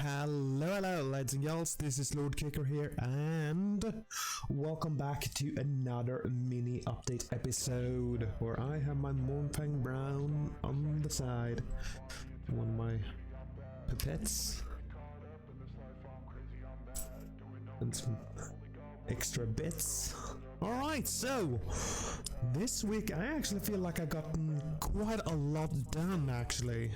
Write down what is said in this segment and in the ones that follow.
Hello, lads and girls, this is Lord Kicker here, and welcome back to another mini update episode where I have my Moonfang Brown on the side, one of my pipettes, and some extra bits. Alright, so this week I actually feel like I gotten quite a lot done actually.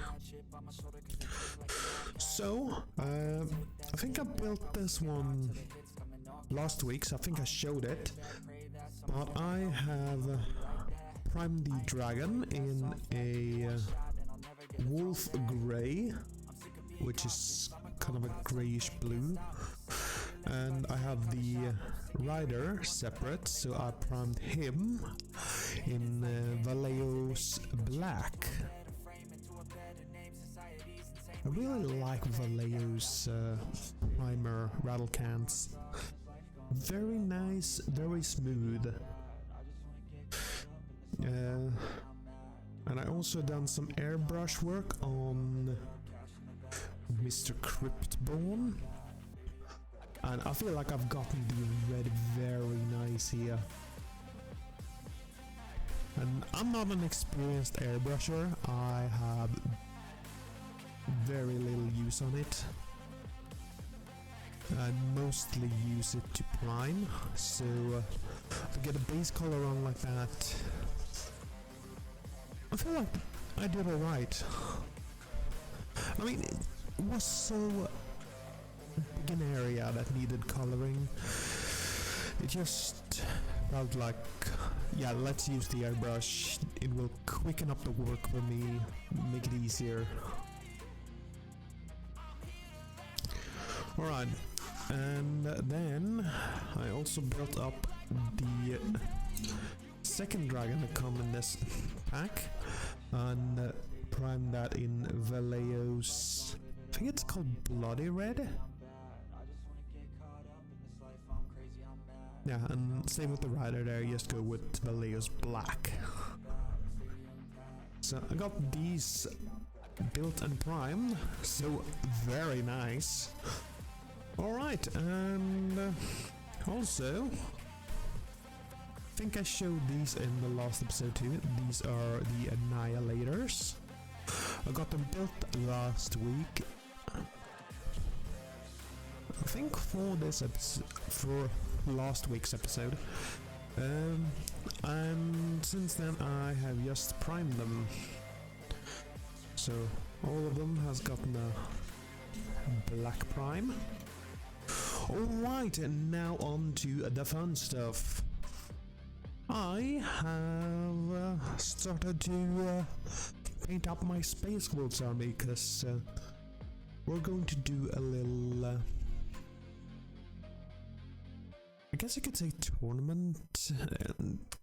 So, I think I built this one last week, so I think I showed it. But I have primed the dragon in a wolf grey, which is kind of a greyish blue. And I have the rider separate, so I primed him in Vallejo's black. I really like Vallejo's primer rattle cans. Very nice, very smooth. And I also done some airbrush work on Mr. Cryptborn. And I feel like I've gotten the red very nice here. And I'm not an experienced airbrusher. I have very little use on it. I mostly use it to prime, so to get a base color on like that, I feel like I did alright. I mean, it was so big an area that needed coloring. It just felt like, yeah, let's use the airbrush. It will quicken up the work for me, make it easier. Alright, and then I also built up the second dragon that come in this pack and primed that in Vallejo's, I think it's called Bloody Red. Yeah, and same with the rider there, just go with Vallejo's black. So I got these built and primed, so very nice. Alright, and also, I think I showed these in the last episode too. These are the Annihilators. I got them built last week. I think for this episode, for last week's episode. And since then I have just primed them. So all of them has gotten a black prime. Alright, and now on to the fun stuff. I have started to paint up my Space Wolves army, because we're going to do a little, I guess you could say tournament,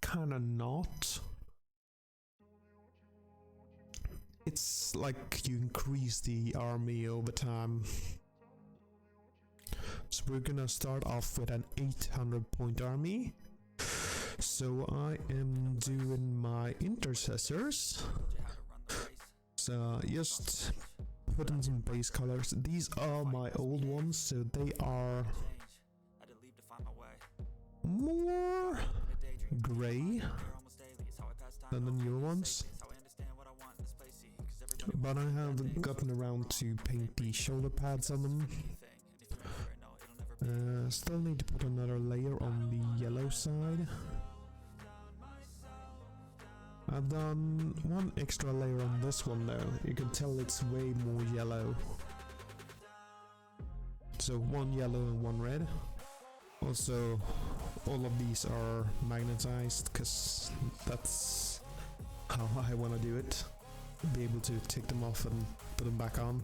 kinda not. It's like you increase the army over time. So we're gonna start off with an 800 point army. So I am doing my intercessors. So just put in some base colors. These are my old ones, so they are more grey than the newer ones. But I haven't gotten around to paint the shoulder pads on them. Still need to put another layer on the yellow side. I've done one extra layer on this one though. You can tell it's way more yellow. So one yellow and one red. Also, all of these are magnetized because that's how I want to do it. Be able to take them off and put them back on.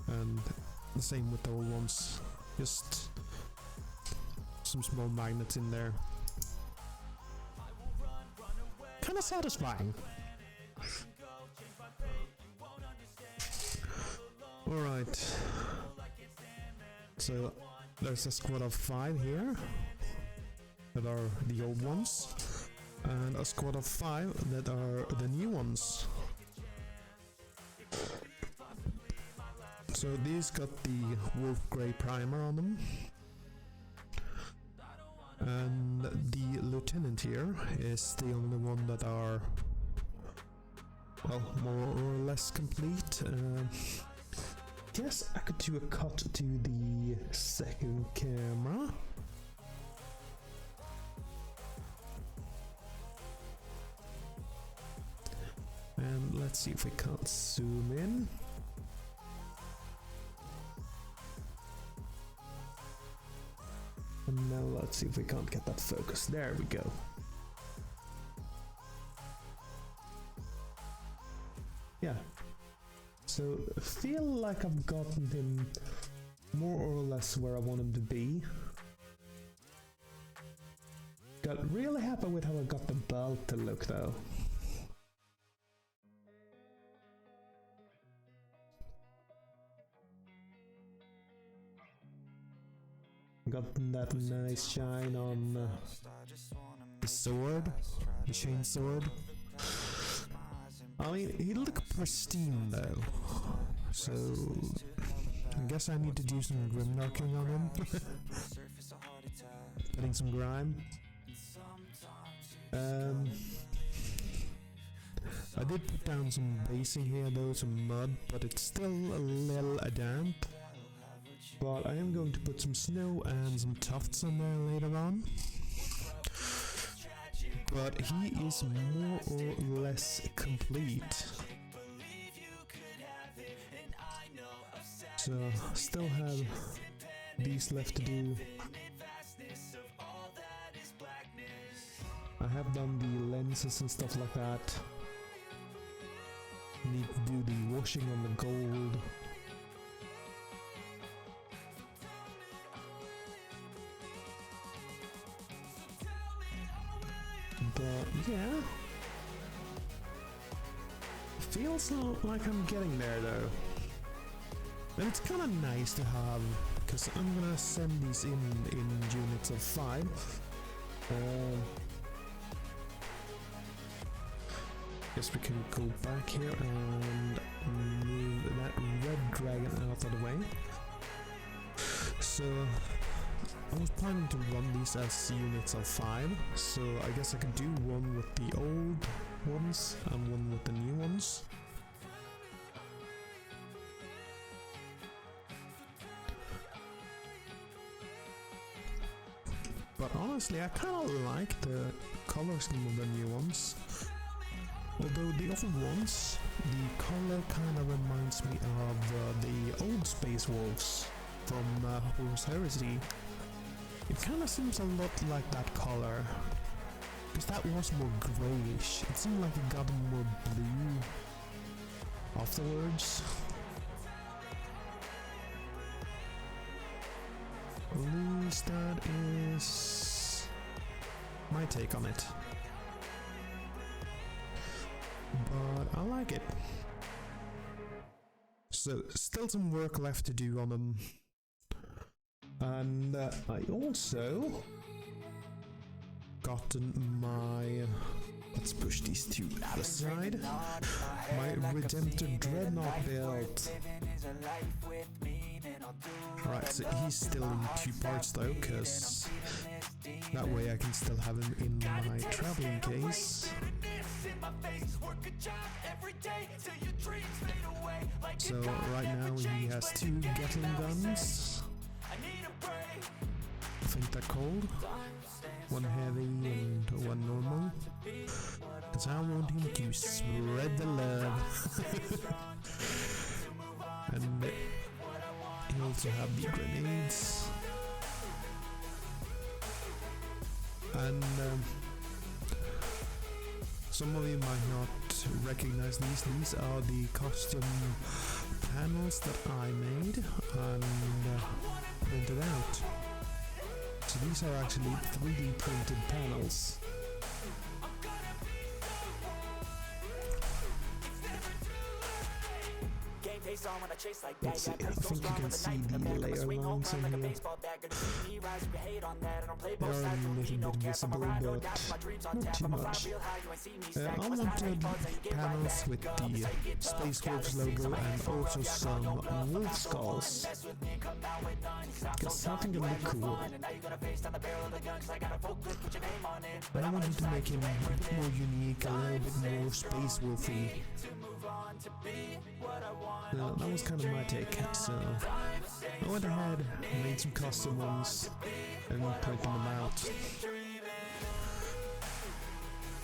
And the same with the old ones, just some small magnets in there. Kinda satisfying. Alright, so there's a squad of 5 here that are the old ones, and a squad of 5 that are the new ones. So these got the wolf grey primer on them. And the lieutenant here is the only one that are, well, more or less complete. Guess I could do a cut to the second camera. And let's see if we can't zoom in. And now let's see if we can't get that focus. There we go. Yeah. So I feel like I've gotten him more or less where I want him to be. Got really happy with how I got the belt to look though. Got that nice shine on the sword, the chain sword. I mean, he looked pristine though, so I guess I need to do some grim knocking on him. Putting some grime. I did put down some basing here though, some mud, but it's still a little damp. But I am going to put some snow and some tufts on there later on. But he is more or less complete. So still have these left to do. I have done the lenses and stuff like that. Need to do the washing on the gold. But yeah, feels like I'm getting there though. And it's kind of nice to have, because I'm gonna send these in units of 5. Guess we can go back here and move that red dragon out of the way. So I was planning to run these as units of 5, so I guess I could do one with the old ones and one with the new ones. But honestly, I kind of like the color scheme of the new ones. Although the old ones, the color kind of reminds me of the old Space Wolves from Horus Heresy. It kind of seems a lot like that color, because that was more grayish. It seemed like it got more blue afterwards. At least that is my take on it. But I like it. So still some work left to do on them. And I also gotten my, let's push these two aside, my Redemptor Dreadnought build. Right, so he's still in 2 parts though, because that way I can still have him in my traveling case. So right now he has 2 Gatling guns. I think they're called. One heavy and one normal. Because I want him to spread the love. And he also have the grenades. And some of you might not recognize these. These are the costume panels that I made and printed out. So these are actually 3D printed panels. Let's see, I think you can see the layer lines in here. They are a little bit visible, but not too much. I wanted panels with the Space Wolves logo and also some wolf skulls, because I think it look cool. But I wanted to make him a bit more unique, a little bit more space wolfy. That was kind of my take, so I went ahead, made some custom ones, and printed them out.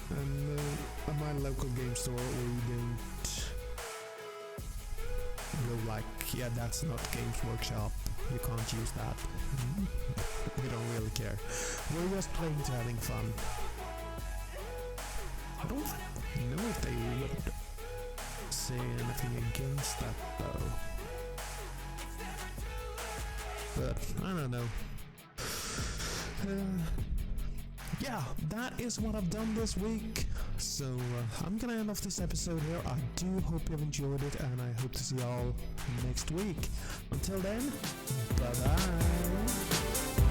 And at my local game store, we don't go like, yeah, that's not Games Workshop, you can't use that. We don't really care. We're just playing to having fun. I don't know if they would say anything against that though. But I don't know. Yeah, that is what I've done this week. So I'm gonna end off this episode here. I do hope you've enjoyed it, and I hope to see y'all next week. Until then, bye bye.